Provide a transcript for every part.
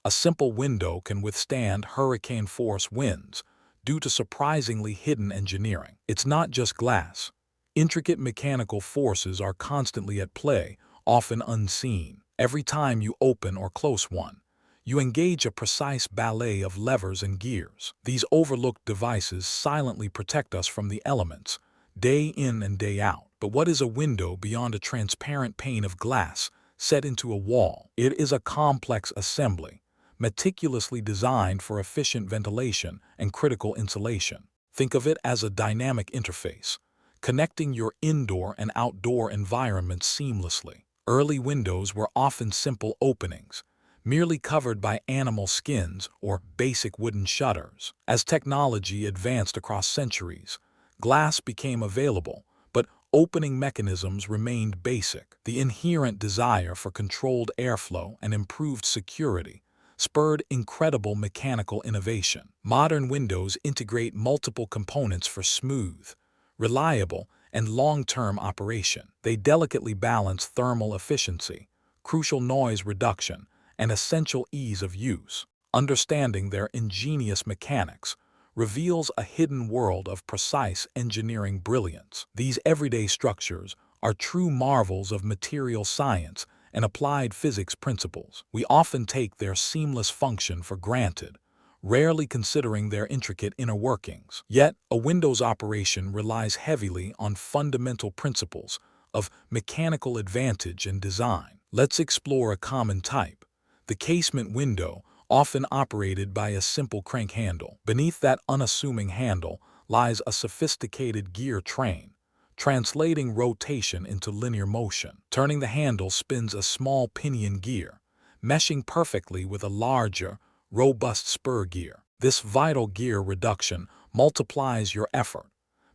A simple window can withstand hurricane-force winds due to surprisingly hidden engineering. It's not just glass. Intricate mechanical forces are constantly at play, often unseen. Every time you open or close one, you engage a precise ballet of levers and gears. These overlooked devices silently protect us from the elements, day in and day out. But what is a window beyond a transparent pane of glass set into a wall? It is a complex assembly, meticulously designed for efficient ventilation and critical insulation. Think of it as a dynamic interface, connecting your indoor and outdoor environments seamlessly. Early windows were often simple openings, merely covered by animal skins or basic wooden shutters. As technology advanced across centuries, glass became available, but opening mechanisms remained basic. The inherent desire for controlled airflow and improved security spurred incredible mechanical innovation. Modern windows integrate multiple components for smooth, reliable, and long-term operation. They delicately balance thermal efficiency, crucial noise reduction, and essential ease of use. Understanding their ingenious mechanics reveals a hidden world of precise engineering brilliance. These everyday structures are true marvels of material science and applied physics principles. We often take their seamless function for granted, rarely considering their intricate inner workings. Yet, a window's operation relies heavily on fundamental principles of mechanical advantage and design. Let's explore a common type: the casement window, often operated by a simple crank handle. Beneath that unassuming handle lies a sophisticated gear train, translating rotation into linear motion. Turning the handle spins a small pinion gear, meshing perfectly with a larger, robust spur gear. This vital gear reduction multiplies your effort,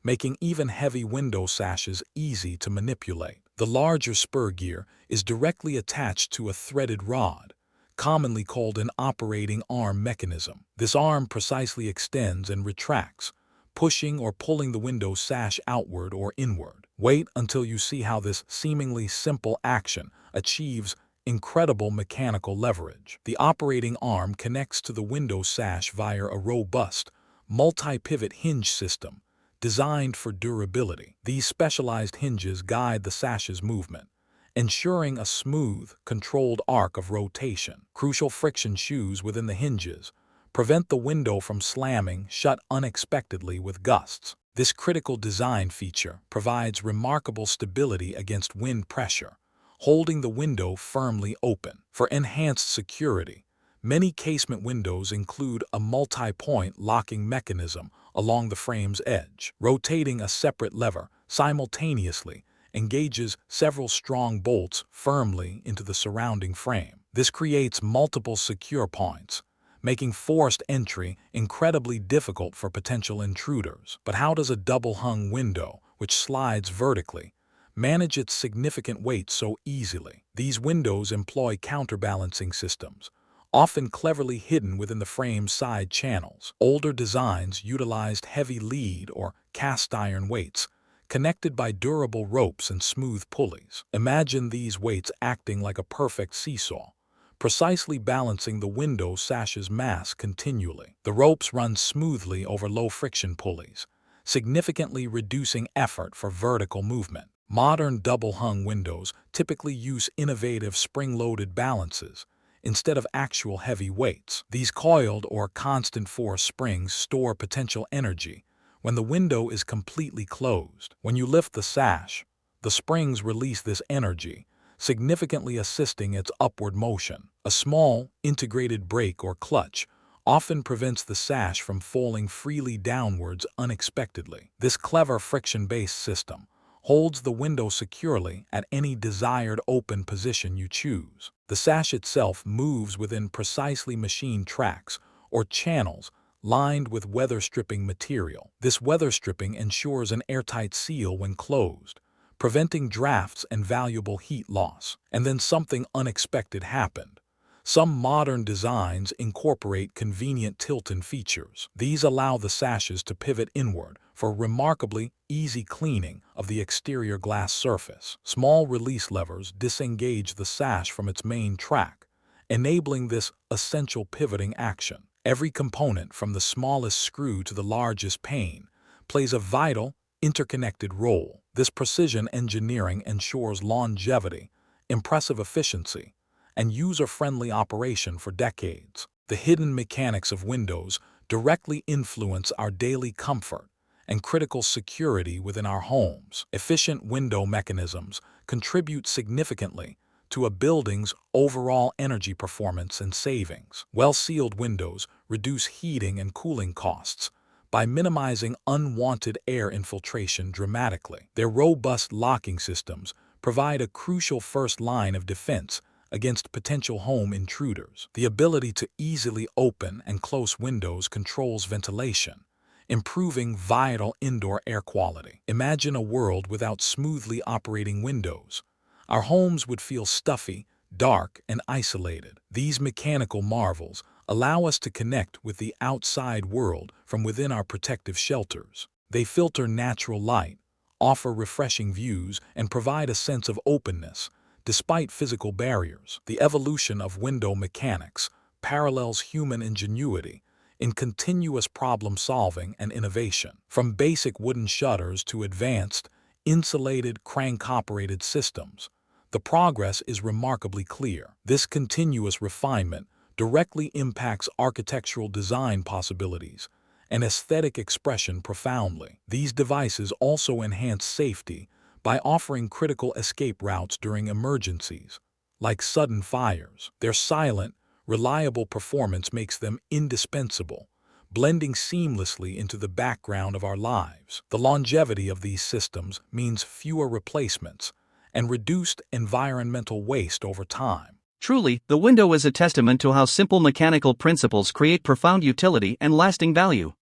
making even heavy window sashes easy to manipulate. The larger spur gear is directly attached to a threaded rod, commonly called an operating arm mechanism. This arm precisely extends and retracts, pushing or pulling the window sash outward or inward. Wait until you see how this seemingly simple action achieves incredible mechanical leverage. The operating arm connects to the window sash via a robust, multi-pivot hinge system designed for durability. These specialized hinges guide the sash's movement, ensuring a smooth, controlled arc of rotation. Crucial friction shoes within the hinges prevent the window from slamming shut unexpectedly with gusts. This critical design feature provides remarkable stability against wind pressure, holding the window firmly open. For enhanced security, many casement windows include a multi-point locking mechanism along the frame's edge. Rotating a separate lever simultaneously engages several strong bolts firmly into the surrounding frame. This creates multiple secure points, making forced entry incredibly difficult for potential intruders. But how does a double-hung window, which slides vertically, manage its significant weight so easily? These windows employ counterbalancing systems, often cleverly hidden within the frame's side channels. Older designs utilized heavy lead or cast iron weights, connected by durable ropes and smooth pulleys. Imagine these weights acting like a perfect seesaw, precisely balancing the window sash's mass continually. The ropes run smoothly over low-friction pulleys, significantly reducing effort for vertical movement. Modern double-hung windows typically use innovative spring-loaded balances instead of actual heavy weights. These coiled or constant force springs store potential energy when the window is completely closed. When you lift the sash, the springs release this energy, significantly assisting its upward motion. A small, integrated brake or clutch often prevents the sash from falling freely downwards unexpectedly. This clever friction-based system holds the window securely at any desired open position you choose. The sash itself moves within precisely machined tracks or channels lined with weather-stripping material. This weather-stripping ensures an airtight seal when closed, preventing drafts and valuable heat loss. And then something unexpected happened. Some modern designs incorporate convenient tilt-in features. These allow the sashes to pivot inward for remarkably easy cleaning of the exterior glass surface. Small release levers disengage the sash from its main track, enabling this essential pivoting action. Every component, from the smallest screw to the largest pane, plays a vital, interconnected role. This precision engineering ensures longevity, impressive efficiency, and user-friendly operation for decades. The hidden mechanics of windows directly influence our daily comfort and critical security within our homes. Efficient window mechanisms contribute significantly to a building's overall energy performance and savings. Well-sealed windows reduce heating and cooling costs by minimizing unwanted air infiltration dramatically. Their robust locking systems provide a crucial first line of defense against potential home intruders. The ability to easily open and close windows controls ventilation, improving vital indoor air quality. Imagine a world without smoothly operating windows. Our homes would feel stuffy, dark, and isolated. These mechanical marvels allow us to connect with the outside world from within our protective shelters. They filter natural light, offer refreshing views, and provide a sense of openness, despite physical barriers. The evolution of window mechanics parallels human ingenuity in continuous problem-solving and innovation. From basic wooden shutters to advanced, insulated, crank-operated systems, the progress is remarkably clear. This continuous refinement directly impacts architectural design possibilities and aesthetic expression profoundly. These devices also enhance safety by offering critical escape routes during emergencies, like sudden fires. Their silent, reliable performance makes them indispensable, blending seamlessly into the background of our lives. The longevity of these systems means fewer replacements and reduced environmental waste over time. Truly, the window is a testament to how simple mechanical principles create profound utility and lasting value.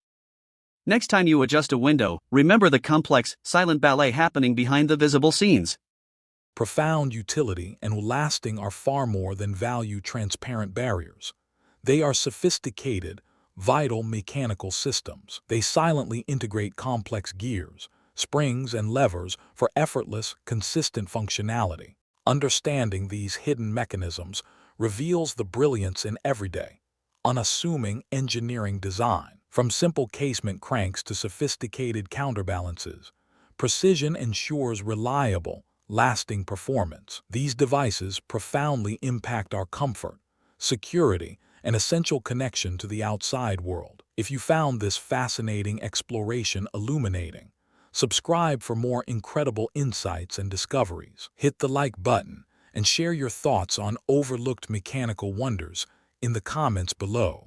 Next time you adjust a window, remember the complex, silent ballet happening behind the visible scenes. Profound utility and lasting are far more than value transparent barriers. They are sophisticated, vital mechanical systems. They silently integrate complex gears, springs, and levers for effortless, consistent functionality. Understanding these hidden mechanisms reveals the brilliance in everyday, unassuming engineering design. From simple casement cranks to sophisticated counterbalances, precision ensures reliable, lasting performance. These devices profoundly impact our comfort, security, and essential connection to the outside world. If you found this fascinating exploration illuminating, subscribe for more incredible insights and discoveries. Hit the like button and share your thoughts on overlooked mechanical wonders in the comments below.